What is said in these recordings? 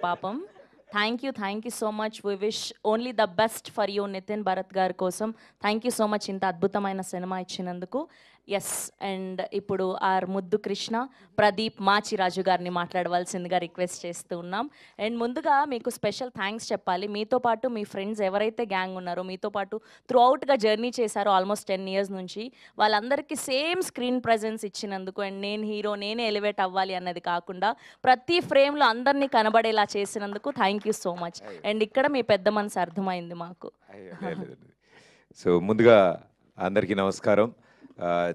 పాపం. Thank you so much. We wish only the best for you Nitin Bharat గారి కోసం. Thank you so much ఇంత అద్భుతమైన సినిమా ఇచ్చినందుకు. ఎస్, అండ్ ఇప్పుడు ఆర్ ముద్దు కృష్ణ, ప్రదీప్ మాచిరాజు గారిని మాట్లాడవలసిందిగా రిక్వెస్ట్ చేస్తూ ఉన్నాం. అండ్ ముందుగా మీకు స్పెషల్ థ్యాంక్స్ చెప్పాలి. మీతో పాటు మీ ఫ్రెండ్స్ ఎవరైతే గ్యాంగ్ ఉన్నారో, మీతో పాటు త్రూ అవుట్గా జర్నీ చేశారో ఆల్మోస్ట్ 10 years నుంచి, వాళ్ళందరికీ సేమ్ స్క్రీన్ ప్రజెన్స్ ఇచ్చినందుకు, అండ్ నేను హీరో, నేనే ఎలివేట్ అవ్వాలి అన్నది కాకుండా ప్రతి ఫ్రేమ్లో అందరినీ కనబడేలా చేసినందుకు thank you so much. And ఇక్కడ మీ పెద్ద మనసు అర్థమైంది మాకు. సో ముందుగా అందరికీ నమస్కారం.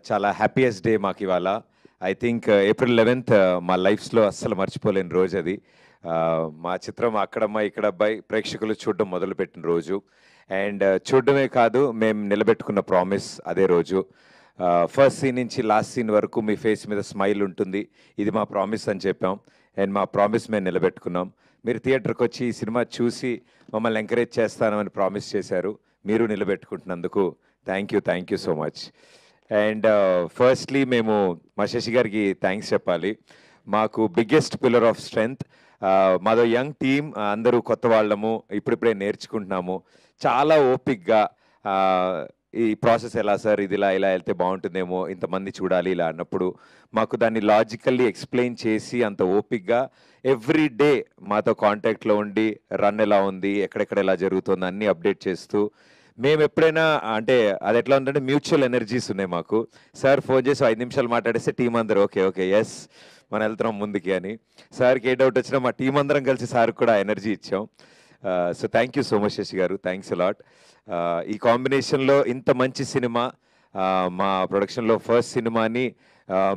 చాలా హ్యాపీయెస్ట్ డే మాకు ఇవాళ. ఐ థింక్ April 11th మా లైఫ్స్లో అస్సలు మర్చిపోలేని రోజు అది. మా చిత్రం అక్కడమ్మ ఇక్కడబ్బాయి ప్రేక్షకులు చూడడం మొదలుపెట్టిన రోజు. అండ్ చూడడమే కాదు, మేము నిలబెట్టుకున్న ప్రామిస్ అదే రోజు. ఫస్ట్ సీన్ నుంచి లాస్ట్ సీన్ వరకు మీ ఫేస్ మీద స్మైల్ ఉంటుంది, ఇది మా ప్రామిస్ అని చెప్పాం. అండ్ మా ప్రామిస్ మేము నిలబెట్టుకున్నాం. మీరు థియేటర్కి వచ్చి ఈ సినిమా చూసి మమ్మల్ని ఎంకరేజ్ చేస్తానని ప్రామిస్ చేశారు. మీరు నిలబెట్టుకుంటున్నందుకు thank you so much. And firstly మేము మా శశి గారికి థ్యాంక్స్ చెప్పాలి. మాకు బిగ్గెస్ట్ పిల్లర్ ఆఫ్ స్ట్రెంగ్త్. మాదో యంగ్ టీమ్, అందరూ కొత్త వాళ్ళము, ఇప్పుడిప్పుడే నేర్చుకుంటున్నాము. చాలా ఓపిక్గా ఈ ప్రాసెస్ ఎలా సార్, ఇది ఇలా వెళ్తే బాగుంటుందేమో, ఇంతమంది చూడాలి ఇలా అన్నప్పుడు మాకు దాన్ని లాజికల్లీ ఎక్స్ప్లెయిన్ చేసి అంత ఓపిక్గా ఎవ్రీ డే మాతో కాంటాక్ట్లో ఉండి రన్ ఎలా ఉంది, ఎక్కడెక్కడ ఎలా జరుగుతుంది అన్నీ అప్డేట్ చేస్తూ, మేము ఎప్పుడైనా అంటే అది ఎట్లా ఉందంటే మ్యూచువల్ ఎనర్జీస్ ఉన్నాయి మాకు. సార్ ఫోన్ చేసి 5 నిమిషాలు మాట్లాడేస్తే టీం అందరూ ఓకే ఎస్ మనం వెళ్తున్నాం ముందుకి అని. సార్కి ఏ డౌట్ వచ్చినా మా టీం అందరం కలిసి సార్కి కూడా ఎనర్జీ ఇచ్చాం. So thank you so much Shashi గారు, థ్యాంక్స్ అలాట్. ఈ కాంబినేషన్లో ఇంత మంచి సినిమా, మా ప్రొడక్షన్లో ఫస్ట్ సినిమాని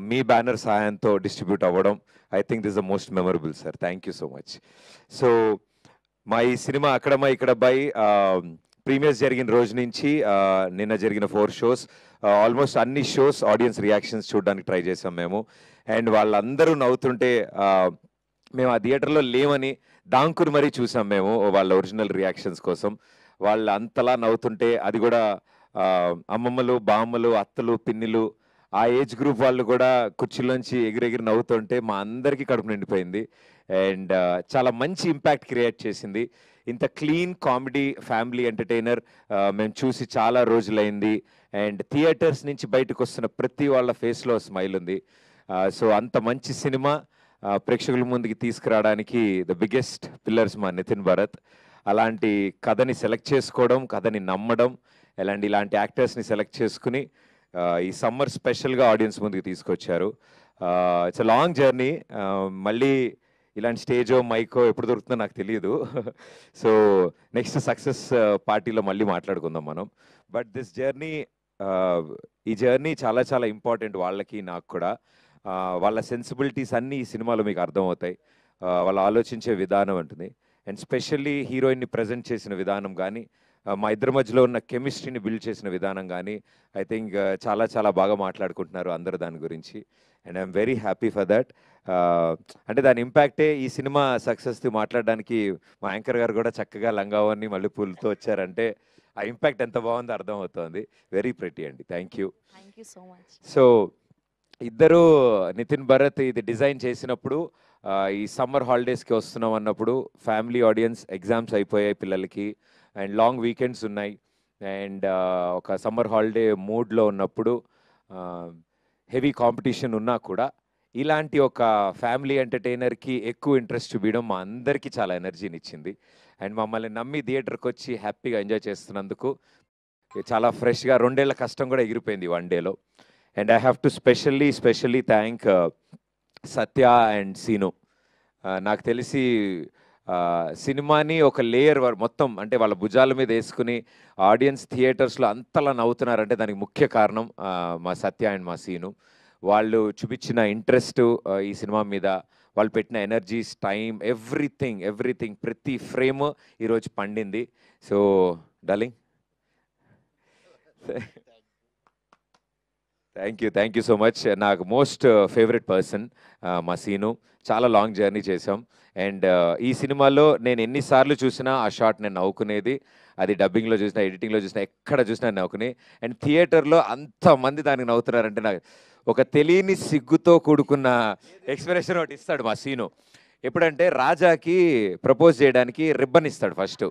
మీ బ్యానర్ సహాయంతో డిస్ట్రిబ్యూట్ అవ్వడం, I think this the most memorable sir. Thank you so much. So మా ఈ సినిమా అక్కడమ్మ ఇక్కడబ్బాయి ప్రీమియర్స్ జరిగిన రోజు నుంచి నిన్న జరిగిన 4 shows, ఆల్మోస్ట్ అన్ని షోస్ ఆడియన్స్ రియాక్షన్స్ చూడడానికి ట్రై చేసాం మేము. అండ్ వాళ్ళందరూ నవ్వుతుంటే మేము ఆ థియేటర్లో లేమని దాంకుని మరీ చూసాం మేము వాళ్ళ ఒరిజినల్ రియాక్షన్స్ కోసం. వాళ్ళు అంతలా నవ్వుతుంటే, అది కూడా అమ్మమ్మలు, బామ్మలు, అత్తలు, పిన్నిలు, ఆ ఏజ్ గ్రూప్ వాళ్ళు కూడా కుర్చీలోంచి ఎగిరెగిరి నవ్వుతుంటే మా అందరికీ కడుపు నిండిపోయింది. అండ్ చాలా మంచి ఇంపాక్ట్ క్రియేట్ చేసింది. ఇంత క్లీన్ కామెడీ ఫ్యామిలీ ఎంటర్టైనర్ మేము చూసి చాలా రోజులైంది. అండ్ థియేటర్స్ నుంచి బయటకు వస్తున్న ప్రతి వాళ్ళ ఫేస్లో స్మైల్ ఉంది. సో అంత మంచి సినిమా ప్రేక్షకుల ముందుకి తీసుకురావడానికి ద బిగ్గెస్ట్ పిల్లర్స్ మా నితిన్ భరత్. అలాంటి కథని సెలెక్ట్ చేసుకోవడం, కథని నమ్మడం, ఇలాంటి యాక్టర్స్ని సెలెక్ట్ చేసుకుని ఈ సమ్మర్ స్పెషల్గా ఆడియన్స్ ముందుకు తీసుకొచ్చారు. It's a long journey. మళ్ళీ ఇలాంటి స్టేజో మైకో ఎప్పుడు దొరుకుతుందో నాకు తెలియదు. సో నెక్స్ట్ సక్సెస్ పార్టీలో మళ్ళీ మాట్లాడుకుందాం మనం. బట్ దిస్ జర్నీ, ఈ జర్నీ చాలా చాలా ఇంపార్టెంట్ వాళ్ళకి, నాకు కూడా. వాళ్ళ సెన్సిబిలిటీస్ అన్నీ ఈ సినిమాలో మీకు అర్థమవుతాయి. వాళ్ళు ఆలోచించే విధానం ఉంటుంది. అండ్ స్పెషల్లీ హీరోయిన్ని ప్రజెంట్ చేసిన విధానం కానీ, మా ఇద్దరి మధ్యలో ఉన్న కెమిస్ట్రీని బిల్డ్ చేసిన విధానం కానీ, ఐ థింక్ చాలా చాలా బాగా మాట్లాడుకుంటున్నారు అందరూ దాని గురించి. And I'm very happy for that. అంటే దాని ఇంపాక్టే ఈ సినిమా సక్సెస్ది మాట్లాడడానికి మా యాంకర్ గారు కూడా చక్కగా లంగావని మళ్ళీ పూలతో వచ్చారంటే ఆ ఇంపాక్ట్ ఎంత బాగుందో అర్థమవుతోంది. వెరీ ప్రెటీ అండి. Thank you so much. So ఇద్దరు నితిన్ భరత్ ఇది డిజైన్ చేసినప్పుడు ఈ సమ్మర్ హాలిడేస్కి వస్తున్నాం అన్నప్పుడు ఫ్యామిలీ ఆడియన్స్, ఎగ్జామ్స్ అయిపోయాయి పిల్లలకి, అండ్ లాంగ్ వీకెండ్స్ ఉన్నాయి, అండ్ ఒక సమ్మర్ హాలిడే మూడ్లో ఉన్నప్పుడు హెవీ కాంపిటీషన్ ఉన్నా కూడా ఇలాంటి ఒక ఫ్యామిలీ ఎంటర్టైనర్కి ఎక్కువ ఇంట్రెస్ట్ చూపించడం మా అందరికీ చాలా ఎనర్జీని ఇచ్చింది. అండ్ మమ్మల్ని నమ్మి థియేటర్కి వచ్చి హ్యాపీగా ఎంజాయ్ చేస్తున్నందుకు చాలా ఫ్రెష్గా 2 ఏళ్ల కష్టం కూడా ఎగిరిపోయింది 1 డేలో. And I have to specially thank Satya and Seenu. నాకు తెలిసి సినిమాని ఒక లేయర్ మొత్తం అంటే వాళ్ళ భుజాల మీద వేసుకుని ఆడియన్స్ థియేటర్స్లో అంతలా నవ్వుతున్నారంటే దానికి ముఖ్య కారణం మా సత్య అండ్ మా సీను. వాళ్ళు చూపించిన ఇంట్రెస్ట్ ఈ సినిమా మీద, వాళ్ళు పెట్టిన ఎనర్జీస్, టైం, ఎవ్రీథింగ్ ప్రతి ఫ్రేమ్ ఈరోజు పండింది. So darling, thank you so much. నాకు మోస్ట్ ఫేవరెట్ పర్సన్ మా సీను. చాలా లాంగ్ జర్నీ చేసాం. అండ్ ఈ సినిమాలో నేను ఎన్నిసార్లు చూసినా ఆ షాట్ నేను నవ్వుకునేది. అది డబ్బింగ్లో చూసినా, ఎడిటింగ్లో చూసినా, ఎక్కడ చూసినా నవ్వుకునే. అండ్ థియేటర్లో అంతమంది దానికి నవ్వుతున్నారంటే నాకు ఒక తెలియని సిగ్గుతో కూడుకున్న ఎక్స్ప్రెషన్ ఒకటి ఇస్తాడు మా సీను. ఎప్పుడంటే రాజాకి ప్రపోజ్ చేయడానికి రిబ్బన్ ఇస్తాడు ఫస్ట్.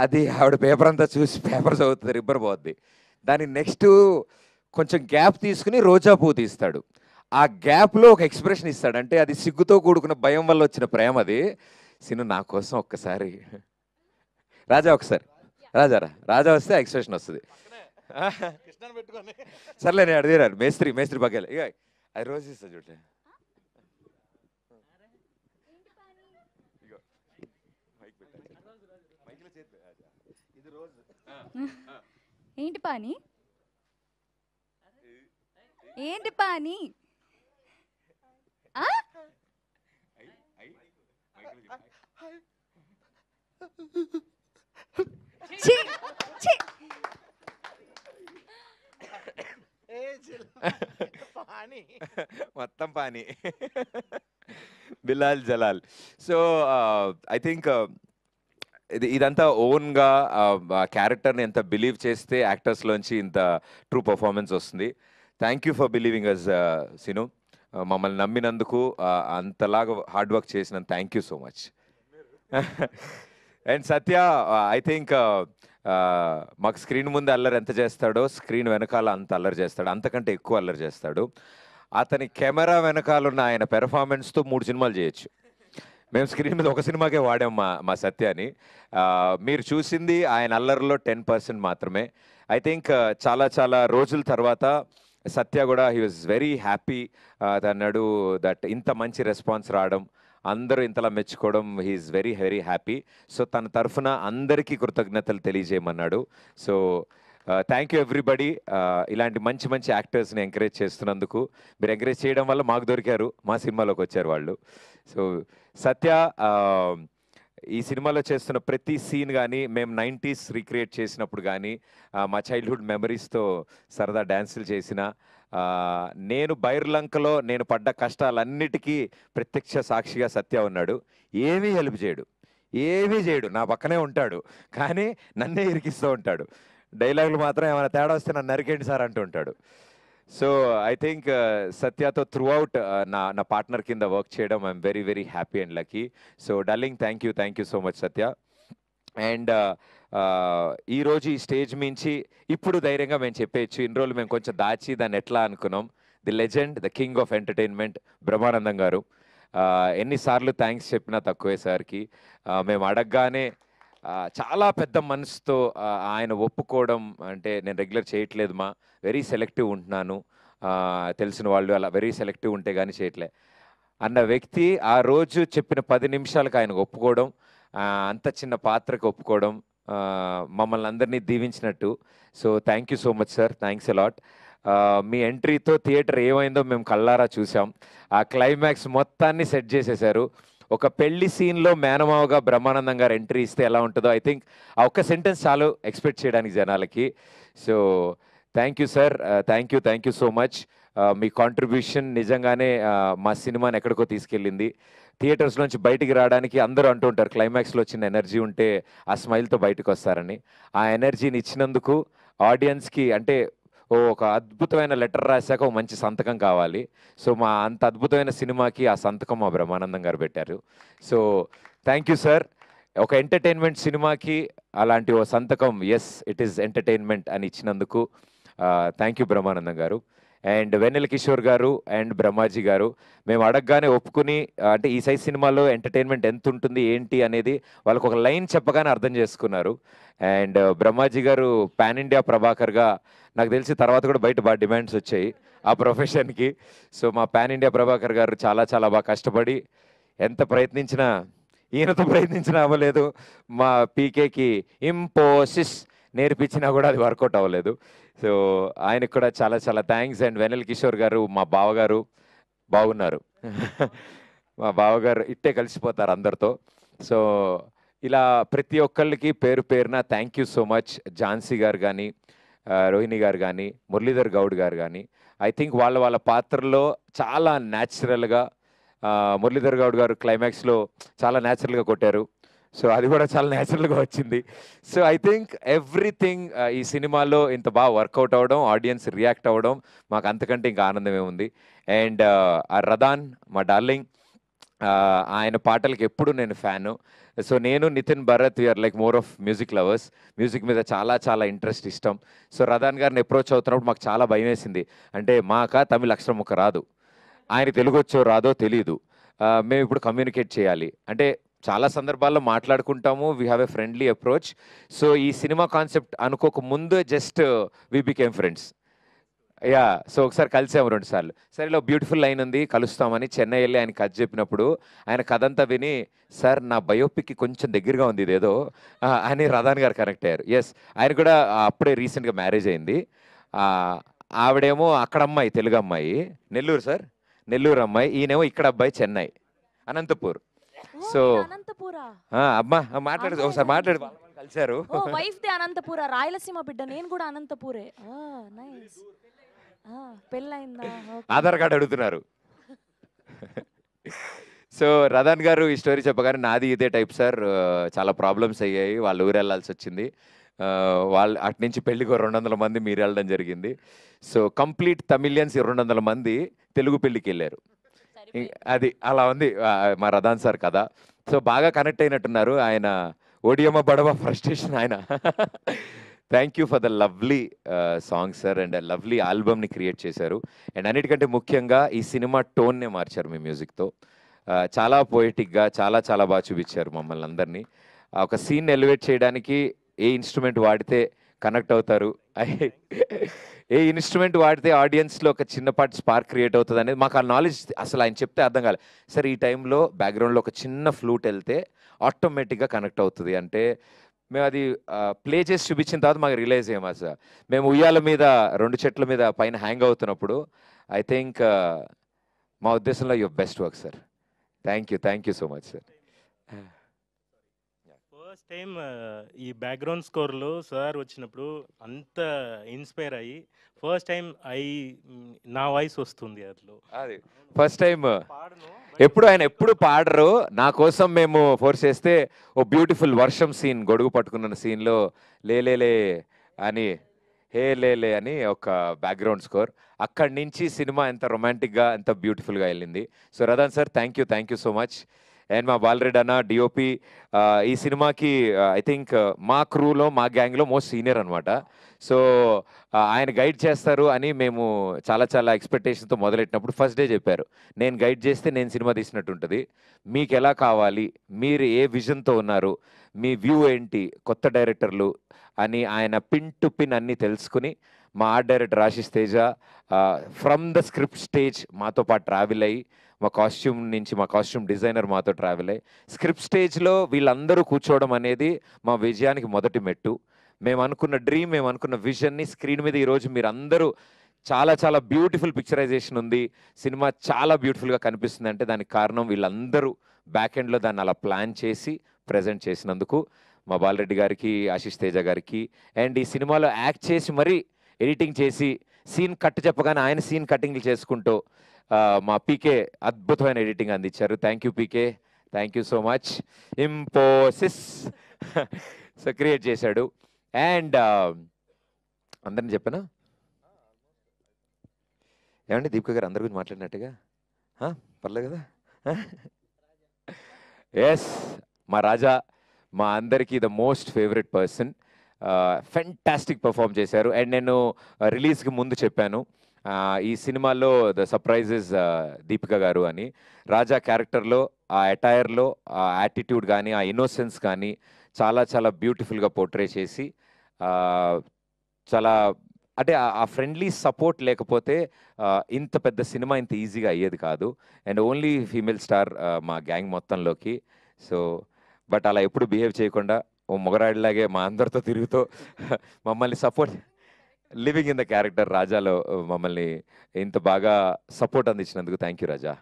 అది ఆవిడ పేపర్ అంతా చూసి పేపర్ చదువుతుంది, రిబ్బన్ పోద్ది. దాని నెక్స్ట్ కొంచెం గ్యాప్ తీసుకుని రోజా పువ్వు తీస్తాడు. ఆ గ్యాప్లో ఒక ఎక్స్ప్రెషన్ ఇస్తాడు, అంటే అది సిగ్గుతో కూడుకున్న భయం వల్ల వచ్చిన ప్రేమ. అది సిను నా కోసం ఒక్కసారి రాజా, ఒకసారి రాజా వస్తే ఎక్స్ప్రెషన్ వస్తుంది. సర్లే నేను అడిగారు మేస్త్రి పక్కలే ఇక అది రోజు ఇస్తా చూడ. ఏంటి పాని, ఏంటి పాని? మొత్తం పానీ Bilal Jalal. So I think ఇదంతా ఓన్గా క్యారెక్టర్ని ఎంత బిలీవ్ చేస్తే యాక్టర్స్లోంచి ఇంత ట్రూ పర్ఫార్మెన్స్ వస్తుంది. Thank you for believing us Seenu. మమ్మల్ని నమ్మినందుకు, అంతలాగా హార్డ్ వర్క్ చేసినందుకు thank you so much. And Satya, I think మాకు స్క్రీన్ ముందు అల్లరి ఎంత చేస్తాడో స్క్రీన్ వెనకాల అంత అల్లరి చేస్తాడు, అంతకంటే ఎక్కువ అల్లరి చేస్తాడు. అతని కెమెరా వెనకాలన్న ఆయన పెర్ఫార్మెన్స్తో 3 సినిమాలు చేయొచ్చు. మేము స్క్రీన్ మీద ఒక సినిమాకే వాడాం మా సత్యాని. మీరు చూసింది ఆయన అల్లరిలో 10% మాత్రమే. ఐ థింక్ చాలా రోజుల తర్వాత సత్య కూడా హీ వాజ్ వెరీ హ్యాపీ. అన్నాడు దట్ ఇంత మంచి రెస్పాన్స్ రావడం, అందరూ ఇంతలా మెచ్చుకోవడం, హీఈస్ వెరీ హ్యాపీ. సో తన తరఫున అందరికీ కృతజ్ఞతలు తెలియజేయమన్నాడు. So thank you everybody. ఇలాంటి మంచి యాక్టర్స్ని ఎంకరేజ్ చేస్తున్నందుకు. మీరు ఎంకరేజ్ చేయడం వల్ల మాకు దొరికారు, మా సినిమాలోకి వచ్చారు వాళ్ళు. సో సత్య, ఈ సినిమాలో చేస్తున్న ప్రతి సీన్ కానీ, మేము 90s రీక్రియేట్ చేసినప్పుడు కానీ, మా చైల్డ్హుడ్ మెమరీస్తో సరదా డ్యాన్సులు చేసిన, నేను బైర్లంకలో నేను పడ్డ కష్టాలన్నిటికీ ప్రత్యక్ష సాక్షిగా సత్య ఉన్నాడు. ఏమీ హెల్ప్ చేయడు, నా పక్కనే ఉంటాడు, కానీ నన్నే ఇరికిస్తూ ఉంటాడు. డైలాగులు మాత్రం ఏమైనా తేడా వస్తే నన్ను నరికేండి సార్ అంటూ ఉంటాడు. సో ఐ థింక్ సత్యతో త్రూ అవుట్ నా పార్ట్నర్ కింద వర్క్ చేయడం I'm very happy and lucky. So darling, thank you so much Satya. And ఈరోజు ఈ స్టేజ్ మించి ఇప్పుడు ధైర్యంగా మేము చెప్పేయచ్చు, ఇన్ని రోజులు మేము కొంచెం దాచి దాన్ని ఎట్లా అనుకున్నాం. The legend, the king of entertainment Brahmanandam గారు. ఎన్నిసార్లు థ్యాంక్స్ చెప్పినా తక్కువే సార్కి. మేము అడగగానే చాలా పెద్ద మనసుతో ఆయన ఒప్పుకోవడం, అంటే నేను రెగ్యులర్ చేయట్లేదు మా, వెరీ సెలెక్టివ్ ఉంటున్నాను, తెలిసిన వాళ్ళు అలా వెరీ సెలెక్టివ్ ఉంటే కానీ చేయట్లే అన్న వ్యక్తి ఆ రోజు చెప్పిన 10 నిమిషాలకు ఆయనకు ఒప్పుకోవడం, అంత చిన్న పాత్రకు ఒప్పుకోవడం మమ్మల్ని అందరినీ దీవించినట్టు. So thank you so much sir, thanks a lot. మీ ఎంట్రీతో థియేటర్ ఏమైందో మేము కళ్ళారా చూసాం. ఆ క్లైమాక్స్ మొత్తాన్ని సెట్ చేసేశారు. ఒక పెళ్లి సీన్లో మేనమావగా బ్రహ్మానందం గారు ఎంట్రీ ఇస్తే ఎలా ఉంటుందో ఐ థింక్ ఆ ఒక్క సెంటెన్స్ చాలు ఎక్స్పెక్ట్ చేయడానికి జనాలకి. So thank you sir, thank you so much. Me contribution నిజంగానే మా సినిమాని ఎక్కడికో తీసుకెళ్ళింది. థియేటర్స్ నుంచి బయటికి రావడానికి అందరూ అంటూ ఉంటారు క్లైమాక్స్లో వచ్చిన ఎనర్జీ ఉంటే ఆ స్మైల్తో బయటకు వస్తారని. ఆ ఎనర్జీని ఇచ్చినందుకు ఆడియన్స్కి, అంటే ఒక అద్భుతమైన లెటర్ రాశాక ఒక మంచి సంతకం కావాలి. సో మా అంత అద్భుతమైన సినిమాకి ఆ సంతకం మా బ్రహ్మానందం గారు పెట్టారు. So thank you sir. ఒక ఎంటర్టైన్మెంట్ సినిమాకి అలాంటి ఓ సంతకం, ఎస్ ఇట్ ఈస్ ఎంటర్టైన్మెంట్ అని ఇచ్చినందుకు థ్యాంక్ యూ బ్రహ్మానందం గారు. అండ్ వెన్నెల కిషోర్ గారు అండ్ బ్రహ్మాజీ గారు, మేము అడగగానే ఒప్పుకుని, అంటే ఈ సైజ్ సినిమాలో ఎంటర్టైన్మెంట్ ఎంత ఉంటుంది ఏంటి అనేది వాళ్ళకు ఒక లైన్ చెప్పగానే అర్థం చేసుకున్నారు. అండ్ బ్రహ్మాజీ గారు పాన్ ఇండియా ప్రభాకర్గా, నాకు తెలిసి తర్వాత కూడా బయట బాగా డిమాండ్స్ వచ్చాయి ఆ ప్రొఫెషన్కి. సో మా పాన్ ఇండియా ప్రభాకర్ గారు చాలా బాగా కష్టపడి, ఎంత ప్రయత్నించినా, ఈయనతో ప్రయత్నించినా అవ్వలేదు. మా పీకేకి ఇంపోసిస్ నేర్పించినా కూడా అది వర్కౌట్ అవ్వలేదు. సో ఆయనకు కూడా చాలా థ్యాంక్స్. అండ్ వెన్నెల కిషోర్ గారు, మా బావగారు బాగున్నారు. మా బావగారు ఇట్టే కలిసిపోతారు అందరితో. సో ఇలా ప్రతి ఒక్కళ్ళకి పేరు పేరున thank you so much. Jhansi గారు కానీ, రోహిణి గారు కానీ, మురళీధర్ గౌడ్ గారు కానీ, ఐ థింక్ వాళ్ళ పాత్రలో చాలా న్యాచురల్గా, మురళీధర్ గౌడ్ గారు క్లైమాక్స్లో చాలా న్యాచురల్గా కొట్టారు. సో అది కూడా చాలా న్యాచురల్గా వచ్చింది. సో ఐ థింక్ ఎవ్రీథింగ్ ఈ సినిమాలో ఇంత బాగా వర్కౌట్ అవ్వడం, ఆడియన్స్ రియాక్ట్ అవ్వడం, మాకు అంతకంటే ఇంకా ఆనందమే ఉంది. అండ్ ఆ రదాన్, మా డార్లింగ్, ఆయన పాటలకి ఎప్పుడు నేను ఫ్యాను. సో నేను Nitin Bharat we are like more of music lovers. Music మీద చాలా చాలా ఇంట్రెస్ట్ ఇష్టం. సో రదాన్ గారిని అప్రోచ్ అవుతున్నప్పుడు మాకు చాలా భయం వేసింది. అంటే మాక తమిళ అక్షరం ముక్క రాదు, ఆయన తెలుగు వచ్చో రాదో తెలియదు. మేము ఇప్పుడు కమ్యూనికేట్ చేయాలి అంటే చాలా సందర్భాల్లో మాట్లాడుకుంటాము. We have a friendly approach. So ఈ సినిమా కాన్సెప్ట్ అనుకోక ముందు just we became friends. Yeah, so ఒకసారి కలిసాము 2 సార్లు. సరే ఇలా బ్యూటిఫుల్ లైన్ ఉంది కలుస్తామని చెన్నై వెళ్ళి ఆయన కథ చెప్పినప్పుడు ఆయన కథ అంతా విని సార్ నా బయోపిక్కి కొంచెం దగ్గరగా ఉంది ఇదేదో అని రదాన్ గారు కనెక్ట్ అయ్యారు. ఎస్, ఆయన కూడా అప్పుడే రీసెంట్గా మ్యారేజ్ అయింది. ఆవిడేమో అక్కడ అమ్మాయి తెలుగు అమ్మాయి, నెల్లూరు సార్, నెల్లూరు అమ్మాయి. ఈయనేమో ఇక్కడ అబ్బాయి చెన్నై, అనంతపూర్. సో అనంతపురా అమ్మా మాట్లాడు ఒకసారి మాట్లాడు. వాళ్ళు కలిశారు. ఓ వైఫ్ ది అనంతపుర, రాయలసీమ బిడ్డ. నేను కూడా అనంతపురే. నైస్. పెళ్ళైందా? ఆధార్ కార్డు అడుగుతున్నారు. సో రదాన్ గారు ఈ స్టోరీ చెప్పగానే నాది ఇదే టైప్ సార్, చాలా ప్రాబ్లమ్స్ అయ్యాయి, వాళ్ళు ఊరు వెళ్ళాల్సి వచ్చింది. వాళ్ళు అటు నుంచి పెళ్లికి 200 మంది మీరు వెళ్ళడం జరిగింది. సో కంప్లీట్ తమిళియన్స్ 200 మంది తెలుగు పెళ్లికి వెళ్ళారు. అది అలా ఉంది మా రదాన్ సార్ కథ. సో బాగా కనెక్ట్ అయినట్టున్నారు ఆయన. ఓడియమ్మ బడవ ఫ్రస్ట్రేషన్ ఆయన. Thank you for the lovely song sir, and lovely ఆల్బమ్ని క్రియేట్ చేశారు. అండ్ అన్నిటికంటే ముఖ్యంగా ఈ సినిమా టోన్నే మార్చారు మీ మ్యూజిక్తో. చాలా పోయిటిక్గా చాలా చాలా బాగా చూపించారు మమ్మల్ని అందరినీ. ఒక సీన్ ఎలివేట్ చేయడానికి ఏ ఇన్స్ట్రుమెంట్ వాడితే కనెక్ట్ అవుతారు, ఏ ఇన్స్ట్రుమెంట్ వాడితే ఆడియన్స్లో ఒక చిన్నపాటి స్పార్క్ క్రియేట్ అవుతుంది అనేది మాకు ఆ నాలెడ్జ్ అసలు ఆయన చెప్తే అర్థం కాలేదు. సార్ ఈ టైంలో బ్యాక్గ్రౌండ్లో ఒక చిన్న ఫ్లూట్ వెళ్తే ఆటోమేటిక్గా కనెక్ట్ అవుతుంది అంటే మేము అది ప్లే చేసి చూపించిన తర్వాత మాకు రియలైజ్ అయ్యామా సార్. మేము ఉయ్యాల మీద 2 చెట్ల మీద పైన హ్యాంగ్ అవుతున్నప్పుడు ఐ థింక్ మా ఉద్దేశంలో your best work sir. Thank you so much sir. First time ఈ బ్యాక్గ్రౌండ్ స్కోర్లో సార్ వచ్చినప్పుడు అంత ఇన్స్పైర్ అయ్యి ఫస్ట్ టైం నా వాయిస్ వస్తుంది అట్లా. అది ఫస్ట్ టైం. ఎప్పుడు పాడరు. నా కోసం మేము ఫోర్స్ చేస్తే ఓ బ్యూటిఫుల్ వర్షం సీన్, గొడుగు పట్టుకున్న సీన్లో లేలే అని హే లేలే అని ఒక బ్యాక్గ్రౌండ్ స్కోర్. అక్కడి నుంచి సినిమా ఎంత రొమాంటిక్గా ఎంత బ్యూటిఫుల్గా వెళ్ళింది. So Radhan sir thank you so much. And మా బాలరెడ్డి అన్న డిఓపి ఈ సినిమాకి ఐ థింక్ మా క్రూలో మా గ్యాంగ్లో మోస్ట్ సీనియర్ అనమాట. సో ఆయన గైడ్ చేస్తారు అని మేము చాలా చాలా ఎక్స్పెక్టేషన్తో మొదలెట్టినప్పుడు ఫస్ట్ డే చెప్పారు, నేను గైడ్ చేస్తే నేను సినిమా తీసినట్టు ఉంటుంది, మీకు ఎలా కావాలి, మీరు ఏ విజన్తో ఉన్నారు, మీ వ్యూ ఏంటి, కొత్త డైరెక్టర్లు అని ఆయన పిన్ టు పిన్ అన్నీ తెలుసుకుని మా art director Ashish Teja from the script stage మాతో పాటు ట్రావెల్ అయ్యి మా కాస్ట్యూమ్ డిజైనర్ మాతో ట్రావెల్ అయ్యి స్క్రిప్ట్ స్టేజ్లో వీళ్ళందరూ కూర్చోవడం అనేది మా విజయానికి మొదటి మెట్టు. మేము అనుకున్న డ్రీమ్, మేము అనుకున్న విజన్ని స్క్రీన్ మీద ఈరోజు మీరు అందరూ చాలా చాలా బ్యూటిఫుల్ పిక్చరైజేషన్ ఉంది, సినిమా చాలా బ్యూటిఫుల్గా కనిపిస్తుంది అంటే దానికి కారణం వీళ్ళందరూ బ్యాక్ ఎండ్లో దాన్ని అలా ప్లాన్ చేసి ప్రజెంట్ చేసినందుకు మా బాలరెడ్డి గారికి, ఆశిష్ తేజ గారికి. అండ్ ఈ సినిమాలో యాక్ట్ చేసి మరీ ఎడిటింగ్ చేసి సీన్ కట్ చెప్పగానే ఆయన సీన్ కటింగ్లు చేసుకుంటూ మా పీకే అద్భుతమైన ఎడిటింగ్ అందించారు. Thank you PK, thank you so much. ఇంపోసిస్ so create చేశాడు. అండ్ అందరిని చెప్పానా ఏమండి దీపిక గారు అందరి గురించి మాట్లాడినట్టుగా పర్లేదు కదా. ఎస్, మా రాజా మా అందరికీ the most favourite person, fantastic perform చేశారు. అండ్ నేను రిలీజ్కి ముందు చెప్పాను ఈ సినిమాలో ద సర్ప్రైజెస్ దీపిక గారు అని. రాజా క్యారెక్టర్లో ఆ అటైర్లో ఆ యాటిట్యూడ్ కానీ ఆ ఇన్నోసెన్స్ కానీ చాలా చాలా బ్యూటిఫుల్గా పోర్ట్రే చేసి చాలా అంటే ఆ ఫ్రెండ్లీ సపోర్ట్ లేకపోతే ఇంత పెద్ద సినిమా ఇంత ఈజీగా అయ్యేది కాదు. అండ్ ఓన్లీ ఫీమేల్ స్టార్ మా గ్యాంగ్ మొత్తంలోకి. సో బట్ అలా ఎప్పుడు బిహేవ్ చేయకుండా ఓ మొగరాడిలాగే మా అందరితో తిరుగుతూ మమ్మల్ని support living in the character రాజాలో మమ్మల్ని ఇంత బాగా సపోర్ట్ అందించినందుకు thank you Raja.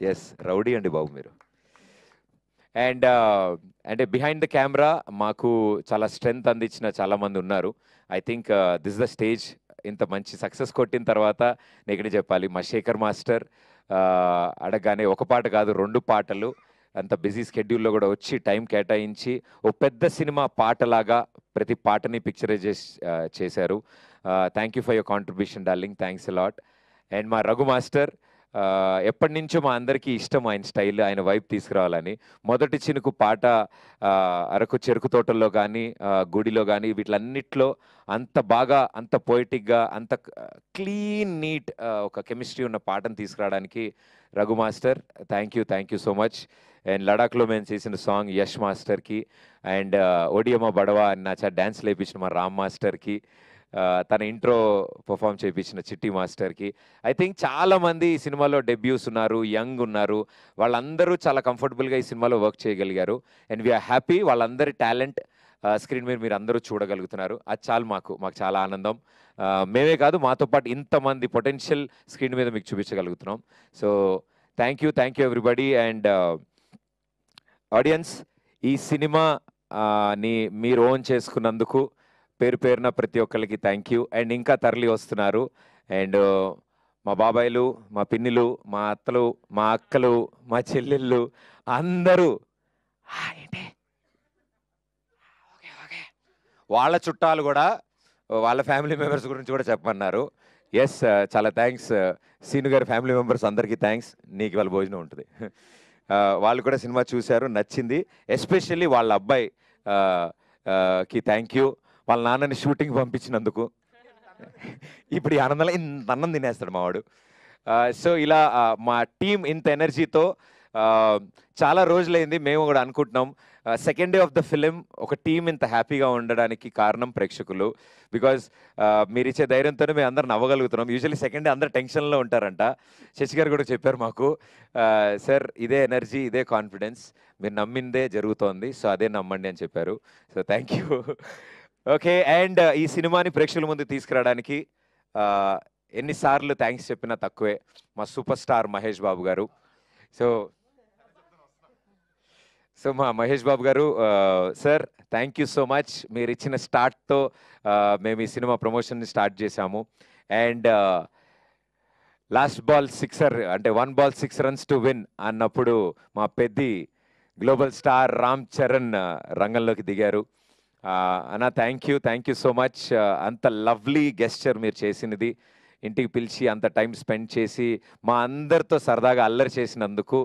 Yes, rowdy అండి బాబు మీరు. అండ్ అంటే బిహైండ్ ద కెమెరా మాకు చాలా స్ట్రెంగ్త్ అందించిన చాలామంది ఉన్నారు. I think this the stage. ఇంత మంచి సక్సెస్ కొట్టిన తర్వాత నేను ఇక్కడే చెప్పాలి, మా శేఖర్ మాస్టర్ అడగగానే ఒక పాట కాదు 2 పాటలు అంత బిజీ స్కెడ్యూల్లో కూడా వచ్చి టైం కేటాయించి ఓ పెద్ద సినిమా పాటలాగా ప్రతి పాటని పిక్చరైజ్ చేశారు. Thank you for your contribution darling, thanks a lot. And మా రఘు మాస్టర్ ఎప్పటి నుంచో మా అందరికీ ఇష్టం ఆయన స్టైల్, ఆయన వైపు తీసుకురావాలని. మొదటి చినుకు పాట అరకు చెరుకు తోటల్లో కానీ, గుడిలో కానీ, వీటిలన్నిట్లో అంత బాగా, అంత పోయిటిక్గా, అంత క్లీన్ నీట్ ఒక కెమిస్ట్రీ ఉన్న పాటను తీసుకురావడానికి Raghu master, thank you so much. And లడాఖ్లో మేము చేసిన సాంగ్ యష్ మాస్టర్కి, అండ్ ఒడియమ్మ బడవా అని నా డ్యాన్స్ లేపించిన మా రామ్ మాస్టర్కి, తన ఇంట్రో పర్ఫామ్ చేయించిన చిట్టి మాస్టర్కి. ఐ థింక్ చాలామంది ఈ సినిమాలో డెబ్యూస్ ఉన్నారు, యంగ్ ఉన్నారు, వాళ్ళందరూ చాలా కంఫర్టబుల్గా ఈ సినిమాలో వర్క్ చేయగలిగారు. అండ్ వీఆర్ హ్యాపీ, వాళ్ళందరి టాలెంట్ స్క్రీన్ మీద మీరు అందరూ చూడగలుగుతున్నారు. అది చాలు మాకు చాలా ఆనందం. మేమే కాదు, మాతో పాటు ఇంతమంది పొటెన్షియల్ స్క్రీన్ మీద మీకు చూపించగలుగుతున్నాం. So thank you everybody. And audience, ఈ సినిమా ని మీరు ఓన్ చేసుకున్నందుకు పేరున ప్రతి ఒక్కరికి థ్యాంక్ యూ. అండ్ ఇంకా తరలి వస్తున్నారు. అండ్ మా బాబాయిలు, మా పిన్నిలు, మా అత్తలు, మా అక్కలు, మా చెల్లెళ్ళు అందరూ ఏంటి వాళ్ళ చుట్టాలు కూడా, వాళ్ళ ఫ్యామిలీ మెంబర్స్ గురించి కూడా చెప్పమన్నారు. ఎస్, చాలా థ్యాంక్స్ సీను గారి ఫ్యామిలీ మెంబర్స్ అందరికీ థ్యాంక్స్. నీకు వాళ్ళ భోజనం ఉంటుంది. వాళ్ళు కూడా సినిమా చూశారు, నచ్చింది. ఎస్పెషల్లీ వాళ్ళ అబ్బాయి కి థ్యాంక్ యూ, వాళ్ళ నాన్నని షూటింగ్ పంపించినందుకు. ఇప్పుడు ఈ ఆనందంలో ఇంత అన్నం తినేస్తాడు మావాడు. సో ఇలా మా టీం ఇంత ఎనర్జీతో చాలా రోజులైంది. మేము కూడా అనుకుంటున్నాం second day of the film ఒక టీం ఇంత హ్యాపీగా ఉండడానికి కారణం ప్రేక్షకులు. బికాజ్ మీరు ఇచ్చే ధైర్యంతోనే మేము అందరం నవ్వగలుగుతున్నాం. యూజువల్లీ సెకండ్ డే అందరు టెన్షన్లో ఉంటారంట. శశి గారు కూడా చెప్పారు మాకు, సార్ ఇదే ఎనర్జీ, ఇదే కాన్ఫిడెన్స్, మీరు నమ్మిందే జరుగుతోంది, సో అదే నమ్మండి అని చెప్పారు. So thank you. Okay, and ఈ సినిమాని ప్రేక్షకుల ముందు తీసుకురావడానికి ఎన్నిసార్లు థ్యాంక్స్ చెప్పినా తక్కువే. మా సూపర్ స్టార్ మహేష్ బాబు గారు. సో మా మహేష్ బాబు గారు, sir thank you so much. మీరు ఇచ్చిన స్టార్ట్తో మేము ఈ సినిమా ప్రమోషన్ని స్టార్ట్ చేశాము. అండ్ లాస్ట్ బాల్ సిక్సర్, అంటే 1 ball 6 runs టు విన్ అన్నప్పుడు మా పెద్ది గ్లోబల్ స్టార్ రామ్ చరణ్ రంగంలోకి దిగారు. అన్న థ్యాంక్ యూ సో మచ్. అంత లవ్లీ గెస్చర్ మీరు చేసినది, ఇంటికి పిలిచి అంత టైం స్పెండ్ చేసి మా అందరితో సరదాగా అల్లరి చేసినందుకు,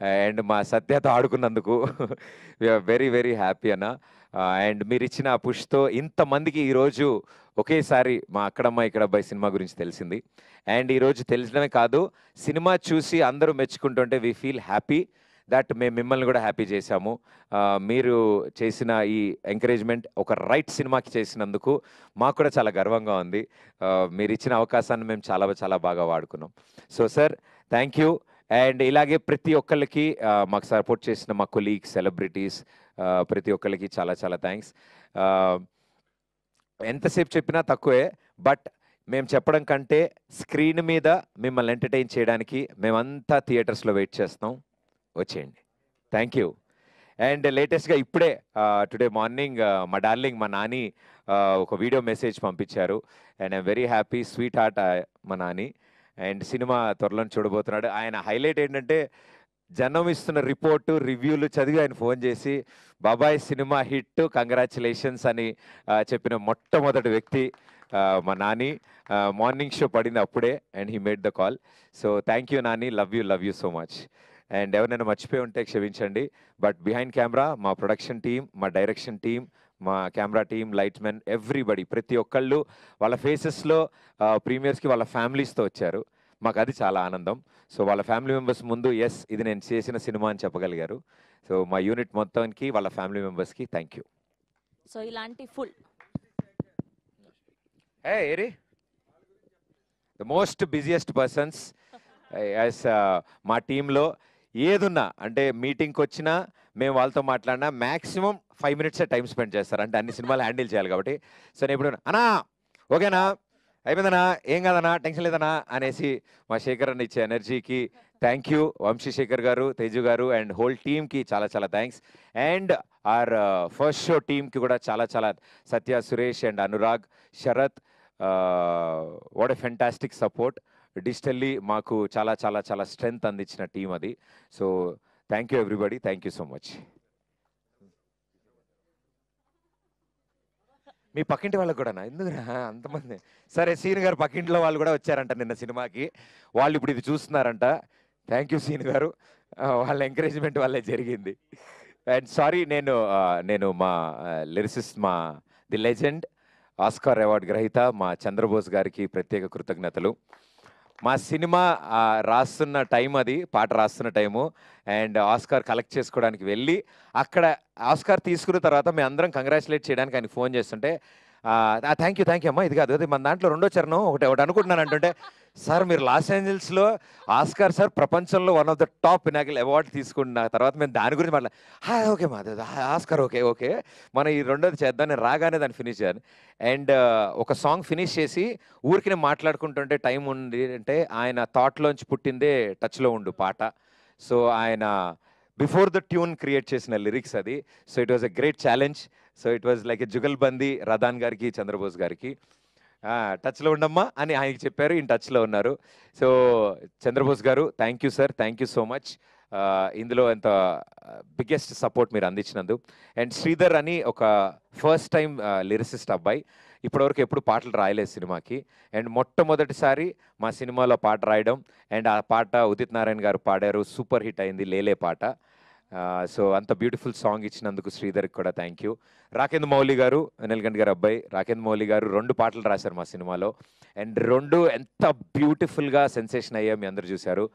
అండ్ మా సత్యతో ఆడుకున్నందుకు వీఆర్ వెరీ హ్యాపీ అన్న. అండ్ మీరు ఇచ్చిన పుష్తో ఇంతమందికి ఈరోజు ఒకేసారి మా అక్కడమ్మ ఇక్కడ అబ్బాయి సినిమా గురించి తెలిసింది. అండ్ ఈరోజు తెలిసడమే కాదు, సినిమా చూసి అందరూ మెచ్చుకుంటుంటే వీ ఫీల్ హ్యాపీ దట్ మేము మిమ్మల్ని కూడా హ్యాపీ చేశాము. మీరు చేసిన ఈ ఎంకరేజ్మెంట్ ఒక రైట్ సినిమాకి చేసినందుకు మాకు కూడా చాలా గర్వంగా ఉంది. మీరు ఇచ్చిన అవకాశాన్ని మేము చాలా బాగా వాడుకున్నాం. So sir thank you. And ఇలాగే ప్రతి ఒక్కళ్ళకి మాకు సపోర్ట్ చేసిన మా కొలీగ్స్, సెలబ్రిటీస్, ప్రతి ఒక్కళ్ళకి చాలా థ్యాంక్స్. ఎంతసేపు చెప్పినా తక్కువే, బట్ మేము చెప్పడం కంటే స్క్రీన్ మీద మిమ్మల్ని ఎంటర్టైన్ చేయడానికి మేమంతా థియేటర్స్లో వెయిట్ చేస్తాం, వచ్చేయండి. Thank you. అండ్ లేటెస్ట్గా ఇప్పుడే టుడే మార్నింగ్ మా డార్లింగ్ మా నాని ఒక వీడియో మెసేజ్ పంపించారు. And I'm very happy, sweet heart మా నాని. అండ్ సినిమా త్వరలో చూడబోతున్నాడు. ఆయన హైలైట్ ఏంటంటే, జనం ఇస్తున్న రిపోర్టు, రివ్యూలు చదివి ఆయన ఫోన్ చేసి బాబాయ్ సినిమా హిట్, కంగ్రాచులేషన్స్ అని చెప్పిన మొట్టమొదటి వ్యక్తి మా నాని. మార్నింగ్ షో పడింది అప్పుడే, and he made the call. So thank you Nani, love you so much. And ఎవరైనా మర్చిపోయి ఉంటే క్షమించండి. బట్ బిహైండ్ కెమెరా మా ప్రొడక్షన్ టీం, మా డైరెక్షన్ టీం, మా camera team, light men, everybody, ప్రతి ఒక్కళ్ళు వాళ్ళ ఫేసెస్లో ప్రీమియర్స్కి వాళ్ళ ఫ్యామిలీస్తో వచ్చారు. మాకు అది చాలా ఆనందం. సో వాళ్ళ ఫ్యామిలీ మెంబర్స్ ముందు ఎస్ ఇది నేను చేసిన సినిమా అని చెప్పగలిగారు. సో మా యూనిట్ మొత్తానికి, వాళ్ళ ఫ్యామిలీ మెంబర్స్కి థ్యాంక్ యూ. సో ఇలాంటి full eri the most busiest persons as మా టీంలో. ఏదున్నా అంటే మీటింగ్కి వచ్చినా, మేము వాళ్ళతో మాట్లాడినా మ్యాక్సిమం 5 minutes టైం స్పెండ్ చేస్తారు. అంటే అన్ని సినిమాలు హ్యాండిల్ చేయాలి కాబట్టి. సో నేను ఇప్పుడు అన్నా ఓకేనా, అయిపోయిందనా, ఏం కాదన్నా, టెన్షన్ లేదనా అనేసి మా శేఖర్ అన్న ఇచ్చే ఎనర్జీకి థ్యాంక్ యూ. వంశీశేఖర్ గారు, తేజు గారు అండ్ హోల్ టీమ్కి చాలా thanks. And our first show టీమ్కి కూడా చాలా Satya, Suresh and Anurag, Sarath, what a fantastic support. Digitally మాకు చాలా స్ట్రెంగ్త్ అందించిన టీం అది. So thank you everybody, thank you so much. మీ పక్కింటి వాళ్ళకి కూడానా? ఎందుకురా అంతమంది? సరే, సీన్ గారు పక్కింట్లో వాళ్ళు కూడా వచ్చారంట నిన్న సినిమాకి. వాళ్ళు ఇప్పుడు ఇది చూస్తున్నారంట. థ్యాంక్ యూ సీన్ గారు. వాళ్ళ ఎంకరేజ్మెంట్ వల్లే జరిగింది. అండ్ సారీ, నేను మా లిరిసిస్ట్, మా ది లెజెండ్ ఆస్కార్ అవార్డు గ్రహీత మా చంద్రబోస్ గారికి ప్రత్యేక కృతజ్ఞతలు. మా సినిమా రాస్తున్న టైం, అది పాట రాస్తున్న టైము, అండ్ ఆస్కార్ కలెక్ట్ చేసుకోవడానికి వెళ్ళి అక్కడ ఆస్కార్ తీసుకున్న తర్వాత మేము అందరం కంగ్రాచులేట్ చేయడానికి ఆయనకి ఫోన్ చేస్తుంటే, థ్యాంక్ యూ అమ్మా, ఇది కాదు, అది మన దాంట్లో రెండో చరణం ఒకటి అనుకుంటున్నాను అంటుంటే, సార్ మీరు లాస్ ఏంజల్స్లో ఆస్కార్ సార్ ప్రపంచంలో one of the top Pinnacle award తీసుకున్న తర్వాత మేము దాని గురించి ఓకే మా ఆస్కార్ ఓకే మనం ఈ రెండోది చేద్దాం. నేను రాగానే దాన్ని ఫినిష్ చేయాలి. అండ్ ఒక సాంగ్ ఫినిష్ చేసి ఊరికి నేను మాట్లాడుకుంటుంటే టైం ఉంది అంటే, ఆయన థాట్లోంచి పుట్టిందే టచ్లో ఉండు పాట. సో ఆయన బిఫోర్ ద ట్యూన్ క్రియేట్ చేసిన లిరిక్స్ అది. So it was a great challenge. So it was like a jugalbandi Radhan గారికి, చంద్రబోస్ గారికి. టచ్లో ఉండమ్మా అని ఆయనకి చెప్పారు, ఈయన టచ్లో ఉన్నారు. సో చంద్రబోస్ గారు, thank you sir, thank you so much. ఇందులో ఎంత బిగ్గెస్ట్ సపోర్ట్ మీరు అందించినందుకు. అండ్ శ్రీధర్ అని ఒక ఫస్ట్ టైం లిరిసిస్ట్ అబ్బాయి, ఇప్పటివరకు ఎప్పుడు పాటలు రాయలేదు సినిమాకి. అండ్ మొట్టమొదటిసారి మా సినిమాలో పాట రాయడం, అండ్ ఆ పాట ఉదిత్ నారాయణ గారు పాడారు, సూపర్ హిట్ అయింది లేలే పాట. సో అంత బ్యూటిఫుల్ సాంగ్ ఇచ్చినందుకు శ్రీధర్కి కూడా థ్యాంక్ యూ. రాకేంద్ర మౌలి గారు, నెల్గండ్ గారు అబ్బాయి రాకేంద్ర మౌలి గారు 2 పాటలు రాశారు మా సినిమాలో. అండ్ 2 ఎంత బ్యూటిఫుల్గా సెన్సేషన్ అయ్యా, మీ అందరు చూశారు.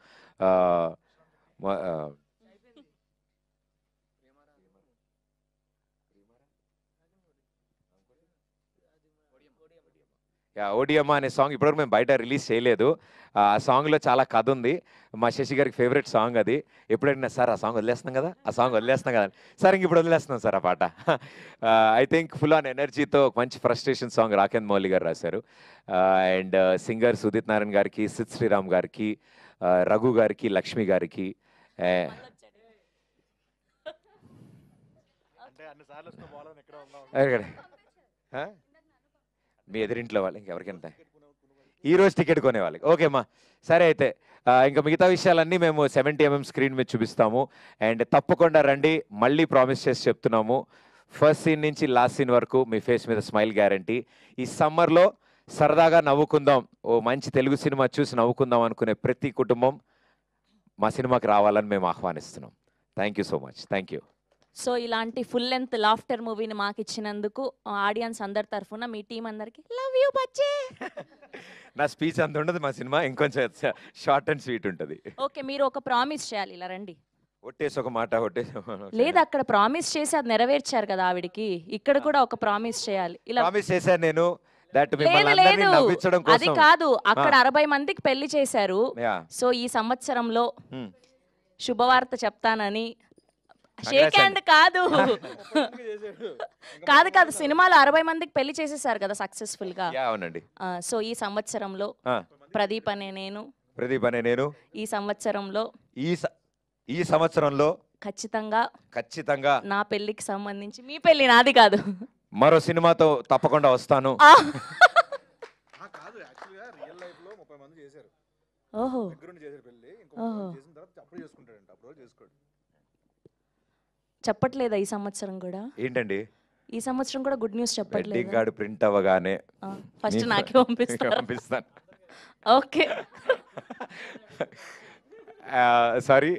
ఓడియమ్మా అనే సాంగ్ ఇప్పటివరకు మేము బయట రిలీజ్ చేయలేదు. ఆ సాంగ్లో చాలా కథ ఉంది. మా శశి గారికి ఫేవరెట్ సాంగ్ అది. ఎప్పుడైనా సార్ ఆ సాంగ్ వదిలేస్తున్నాం కదా, ఆ సాంగ్ వదిలేస్తున్నాం కదా, సార్ ఇంక ఇప్పుడు వదిలేస్తున్నాం సార్ ఆ పాట. ఐ థింక్ ఫుల్ ఆన్ ఎనర్జీతో ఒక మంచి ఫ్రస్ట్రేషన్ సాంగ్ రాకేంద్ర మౌలి గారు రాశారు. అండ్ సింగర్స్ ఉదిత్ నారాయణ గారికి, సిద్ శ్రీరామ్ గారికి, రఘు గారికి, లక్ష్మి గారికి. మీ ఎదురింట్లో వాళ్ళు ఇంకెవరికైనా ఈరోజు టికెట్ కొనే వాళ్ళకి ఓకేమ్మా. సరే అయితే ఇంకా మిగతా విషయాలన్నీ మేము 70mm స్క్రీన్ మీద చూపిస్తాము. అండ్ తప్పకుండా రండి, మళ్ళీ ప్రామిస్ చేసి చెప్తున్నాము. ఫస్ట్ సీన్ నుంచి లాస్ట్ సీన్ వరకు మీ ఫేస్ మీద స్మైల్ గ్యారంటీ. ఈ సమ్మర్లో సరదాగా నవ్వుకుందాం, ఓ మంచి తెలుగు సినిమా చూసి నవ్వుకుందాం అనుకునే ప్రతి కుటుంబం మా సినిమాకి రావాలని మేము ఆహ్వానిస్తున్నాం. Thank you so much. Thank you. So ఇలాంటి ఫుల్ లెంత్ లాఫ్టర్ మూవీని మాకు ఇచ్చినందుకు ఆడియన్స్ అందరి తరఫున మీ టీం అందరికి లవ్ యూ బచ్చే. నా స్పీచ్ అంత ఉండదు మా సినిమా, ఇంకొంచెం షార్ట్ అండ్ స్వీట్ ఉంటుంది. ఓకే, మీరు ఒక ప్రామిస్ చేయాలి, ఇలా రండి. ఒట్టేసి ఒక మాట లేదు, అక్కడ ప్రామిస్ చేసి అది నెరవేర్చారు కదా ఆవిడికి, ఇక్కడ కూడా ఒక ప్రామిస్ చేయాలి. ఇలా ప్రామిస్ చేశాను నేను. అది కాదు, అక్కడ 60 మందికి పెళ్లి చేశారు. సో ఈ సంవత్సరంలో శుభవార్త చెప్తానని. షేక్ హ్యాండ్ కాదు కాదు కాదు, సినిమాలో 60 మందికి పెళ్లి చేసేసారు కదా సక్సెస్ఫుల్ గా. అవునండి. సో ఈ సంవత్సరంలో ప్రదీప్ అనే నేను ఈ సంవత్సరంలో ఖచ్చితంగా నా పెళ్లికి సంబంధించి, మీ పెళ్లి నాది కాదు, మరో సినిమాతో తప్పకుండా వస్తాను. ఓహో చెప్పట్లేదా ఈ సంవత్సరం కూడా? ఏంటండి ఈ సంవత్సరం కూడా గుడ్ న్యూస్ చెప్పట్లేదు? కార్డు ప్రింట్ అవ్వగానే ఫస్ట్ నాకే పంపిస్తాను. ఓకే సారీ,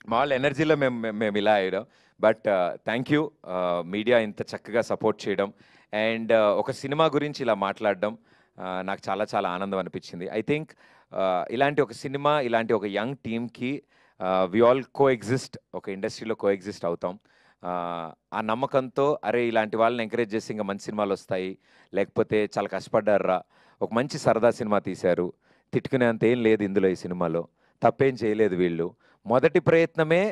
మా వాళ్ళ ఎనర్జీలో మేము ఇలా అయ్యడం. బట్ థ్యాంక్ యూ మీడియా ఇంత చక్కగా సపోర్ట్ చేయడం అండ్ ఒక సినిమా గురించి ఇలా మాట్లాడడం నాకు చాలా చాలా ఆనందం అనిపించింది. ఐ థింక్ ఇలాంటి ఒక సినిమా, ఇలాంటి ఒక యంగ్ టీమ్కి వి ఆల్ కో ఎగ్జిస్ట్, ఒక ఇండస్ట్రీలో కో ఎగ్జిస్ట్ అవుతాం. ఆ నమ్మకంతో అరే ఇలాంటి వాళ్ళని ఎంకరేజ్ చేసి ఇంకా మంచి సినిమాలు వస్తాయి, లేకపోతే చాలా కష్టపడ్డారా, ఒక మంచి సరదా సినిమా తీశారు, తిట్టుకునేంత ఏం లేదు ఇందులో, ఈ సినిమాలో తప్పేం చేయలేదు వీళ్ళు, మొదటి ప్రయత్నమే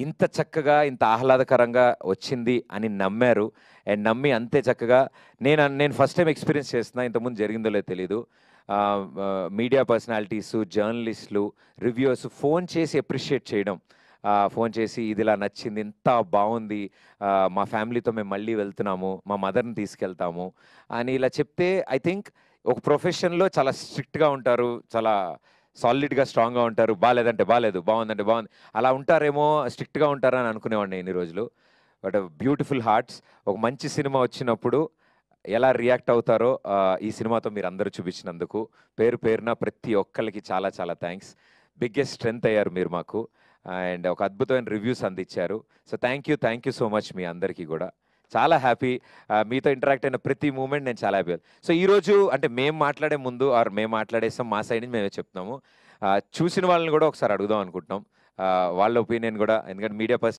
ఇంత చక్కగా ఇంత ఆహ్లాదకరంగా వచ్చింది అని నమ్మారు. అండ్ నమ్మి అంతే చక్కగా నేను ఫస్ట్ టైం ఎక్స్పీరియన్స్ చేస్తున్నా, ఇంతకుముందు జరిగిందో లేదో తెలీదు. మీడియా పర్సనాలిటీసు, జర్నలిస్టులు, రివ్యూస్ ఫోన్ చేసి అప్రిషియేట్ చేయడం, ఫోన్ చేసి ఇది ఇలా నచ్చింది, ఇంత బాగుంది, మా ఫ్యామిలీతో మేము మళ్ళీ వెళ్తున్నాము, మా మదర్ని తీసుకెళ్తాము అని ఇలా చెప్తే ఐ థింక్ ఒక ప్రొఫెషన్లో చాలా స్ట్రిక్ట్గా ఉంటారు, చాలా సాలిడ్గా స్ట్రాంగ్గా ఉంటారు, బాగాలేదంటే బాగాలేదు, బాగుందంటే బాగుంది, అలా ఉంటారేమో, స్ట్రిక్ట్గా ఉంటారని అనుకునేవాడిని ఇన్ని రోజులు. But beautiful hearts. ఒక మంచి సినిమా వచ్చినప్పుడు ఎలా రియాక్ట్ అవుతారో ఈ సినిమాతో మీరు అందరూ చూపించినందుకు పేరు పేరున ప్రతి ఒక్కరికి చాలా చాలా థ్యాంక్స్. బిగ్గెస్ట్ స్ట్రెంగ్త్ అయ్యారు మీరు మాకు, అండ్ ఒక అద్భుతమైన రివ్యూస్ అందించారు. So thank you so much మీ అందరికీ కూడా. చాలా హ్యాపీ మీతో ఇంటరాక్ట్ అయిన ప్రతి మూమెంట్ నేను చాలా హ్యాపీ. సో ఈరోజు అంటే మేము మాట్లాడే ముందు ఆర్ మేము మాట్లాడేస్తాం మా సైడ్ నుంచి మేమే చెప్తున్నాము. చూసిన వాళ్ళని కూడా ఒకసారి అడుగుదాం అనుకుంటున్నాం వాళ్ళ ఒపీనియన్ కూడా, ఎందుకంటే మీడియా పర్సన్